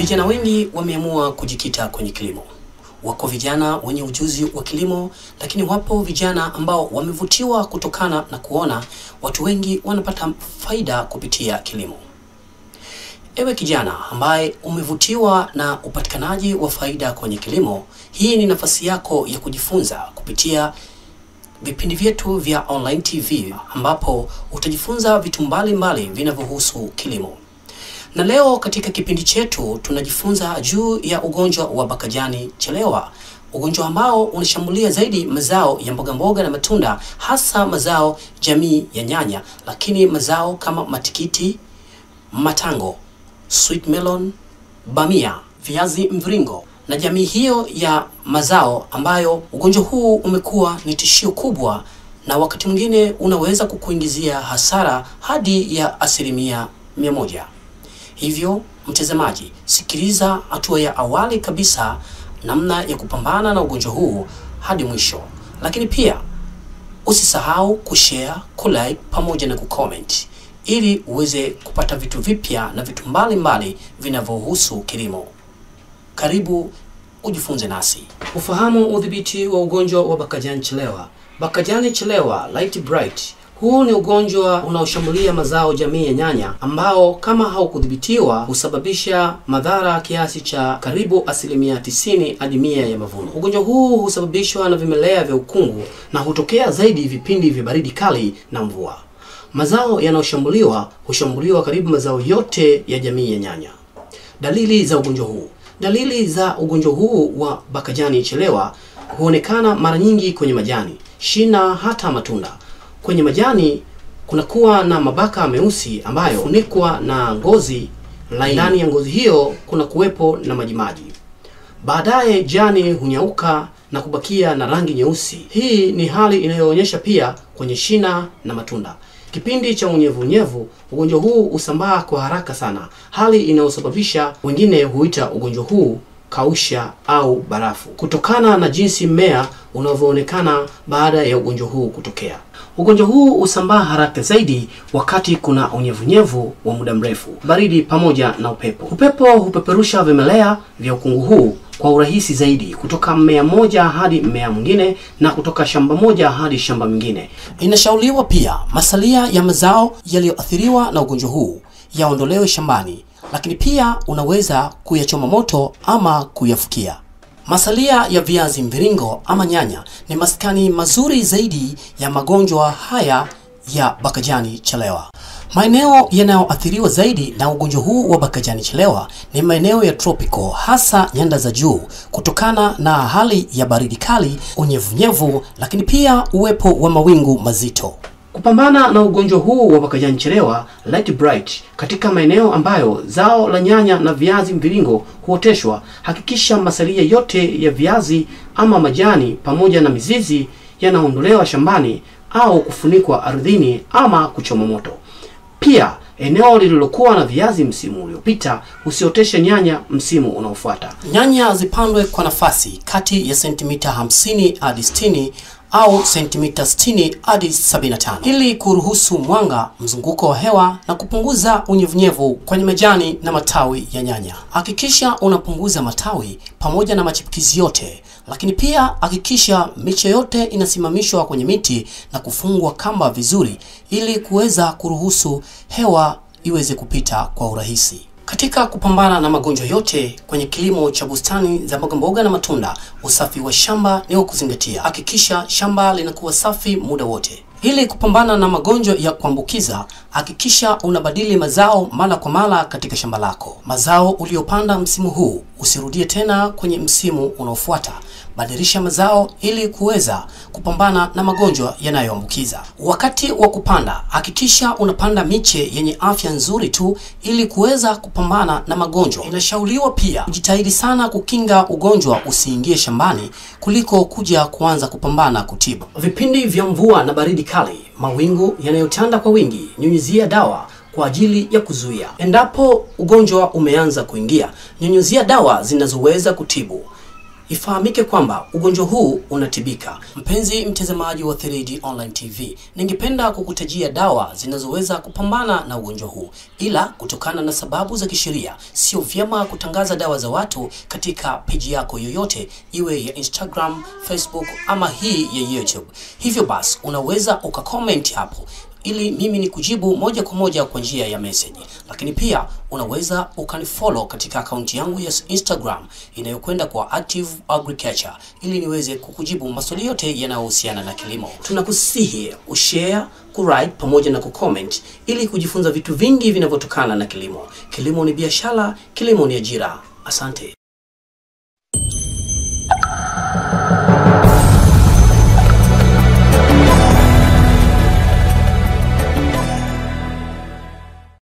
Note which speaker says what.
Speaker 1: Vijana wengi wameamua kujikita kwenye kilimo. Wako vijana wenye ujuzi wa kilimo, lakini wapo vijana ambao wamevutiwa kutokana na kuona watu wengi wanapata faida kupitia kilimo. Ewe kijana ambaye umevutiwa na upatikanaji wa faida kwenye kilimo, hii ni nafasi yako ya kujifunza kupitia vipindi vyetu vya online TV ambapo utajifunza vitu mbalimbali vinavyohusu kilimo. Na leo katika kipindi chetu tunajifunza juu ya ugonjwa wa Bakajani chelewa. Ugonjwa ambao unashambulia zaidi mazao ya mboga mboga na matunda, hasa mazao jamii ya nyanya, lakini mazao kama matikiti, matango, sweet melon, bamia, viazi mviringo na jamii hiyo ya mazao ambayo ugonjwa huu umekuwa ni tishio kubwa na wakati mwingine unaweza kukuingizia hasara hadi ya 100%. Hivyo mtazamaji, sikiliza hatua ya awali kabisa namna ya kupambana na ugonjwa huu hadi mwisho. Lakini pia usisahau kushare, kulike pamoja na kucomment ili uweze kupata vitu vipya na vitu mbalimbali vinavyohusu kilimo. Karibu ujifunze nasi. Ufahamu udhibiti wa ugonjwa wa Bakajani chelewa. Bakajani chelewa light bright. Huu ni ugonjwa unaoshambulia mazao jamii ya nyanya ambao kama haukudhibitiwa husababisha madhara kiasi cha karibu 90% hadi 100 ya mavuno. Ugonjwa huu husababishwa na vimelea vya ukungu na hutokea zaidi vipindi vya baridi kali na mvua. Mazao yanayoshambuliwa hushambuliwa karibu mazao yote ya jamii ya nyanya. Dalili za ugonjwa huu. Dalili za ugonjwa huu wa Bakajani chelewa huonekana mara nyingi kwenye majani, shina hata matunda. Kwenye majani kunakuwa na mabaka meusi ambayo hufunikwa na ngozi laini. Ndani ya ngozi hiyo kuna kuwepo na majimaji. Baadaye jani hunyauka na kubakia na rangi nyeusi. Hii ni hali inayoonyesha pia kwenye shina na matunda. Kipindi cha unyevunyevu, ugonjwa huu husambaa kwa haraka sana, hali inayosababisha wengine huita ugonjwa huu kausha au barafu, kutokana na jinsi mmea unavyoonekana baada ya ugonjwa huu kutokea. Ugonjwa huu husambaa haraka zaidi wakati kuna unyevunyevu wa muda mrefu, baridi pamoja na upepo. Upepo hupeperusha vimelea vya ukungu huu kwa urahisi zaidi kutoka mmea moja hadi mmea mwingine na kutoka shamba moja hadi shamba mwingine. Inashauriwa pia masalia ya mazao yaliyoathiriwa na ugonjwa huu yaondolewe shambani, lakini pia unaweza kuyachoma moto ama kuyafukia. Masalia ya viazi mviringo ama nyanya ni maskani mazuri zaidi ya magonjwa haya ya Bakajani chelewa. Maeneo yanayoathiriwa zaidi na ugonjwa huu wa Bakajani chelewa ni maeneo ya tropical, hasa nyanda za juu, kutokana na hali ya baridi kali, unyevunyevu, lakini pia uwepo wa mawingu mazito. Kupambana na ugonjwa huu wa Bakajani chelewa light bright katika maeneo ambayo zao la nyanya na viazi mviringo huoteshwa, hakikisha masalia yote ya viazi ama majani pamoja na mizizi yanaondolewa shambani au kufunikwa ardhini ama kuchoma moto. Pia eneo lililokuwa na viazi msimu uliopita usioteshe nyanya msimu unaofuata. Nyanya zipandwe kwa nafasi kati ya sentimita 50 hadi 60 au sentimita 60 hadi 75 ili kuruhusu mwanga, mzunguko wa hewa na kupunguza unyevunyevu kwenye majani na matawi ya nyanya. Hakikisha unapunguza matawi pamoja na machipukizi yote, lakini pia hakikisha miche yote inasimamishwa kwenye miti na kufungwa kamba vizuri ili kuweza kuruhusu hewa iweze kupita kwa urahisi. Katika kupambana na magonjwa yote kwenye kilimo cha bustani za mboga mboga na matunda, usafi wa shamba ni wa kuzingatia. Hakikisha shamba linakuwa safi muda wote. Ili kupambana na magonjwa ya kuambukiza, hakikisha unabadili mazao mara kwa mara katika shamba lako. Mazao uliyopanda msimu huu usirudie tena kwenye msimu unaofuata. Badilisha mazao ili kuweza kupambana na magonjwa yanayoambukiza. Wakati wa kupanda, hakikisha unapanda miche yenye afya nzuri tu ili kuweza kupambana na magonjwa. Inashauriwa pia kujitahidi sana kukinga ugonjwa usiingie shambani kuliko kuja kuanza kupambana kutibu. Vipindi vya mvua na baridi kali, mawingu yanayotanda kwa wingi, nyunyizia dawa kwa ajili ya kuzuia. Endapo ugonjwa umeanza kuingia, nyunyizia dawa zinazoweza kutibu. Ifahamike kwamba ugonjwa huu unatibika. Mpenzi mtazamaji wa 3D Online TV, ningependa kukutajia dawa zinazoweza kupambana na ugonjwa huu, ila kutokana na sababu za kisheria sio vyema kutangaza dawa za watu katika page yako yoyote, iwe ya Instagram, Facebook ama hii ya YouTube. Hivyo basi unaweza ukacomment hapo ili mimi ni kujibu moja kwa moja kwa njia ya message. Lakini pia unaweza ukanifollow katika akaunti yangu ya Instagram inayokwenda kwa Active Agriculture ili niweze kukujibu maswali yote yanayohusiana na kilimo. Tunakusihi ushare, kulike pamoja na kucomment ili kujifunza vitu vingi vinavyotokana na kilimo. Kilimo ni biashara, kilimo ni ajira. Asante.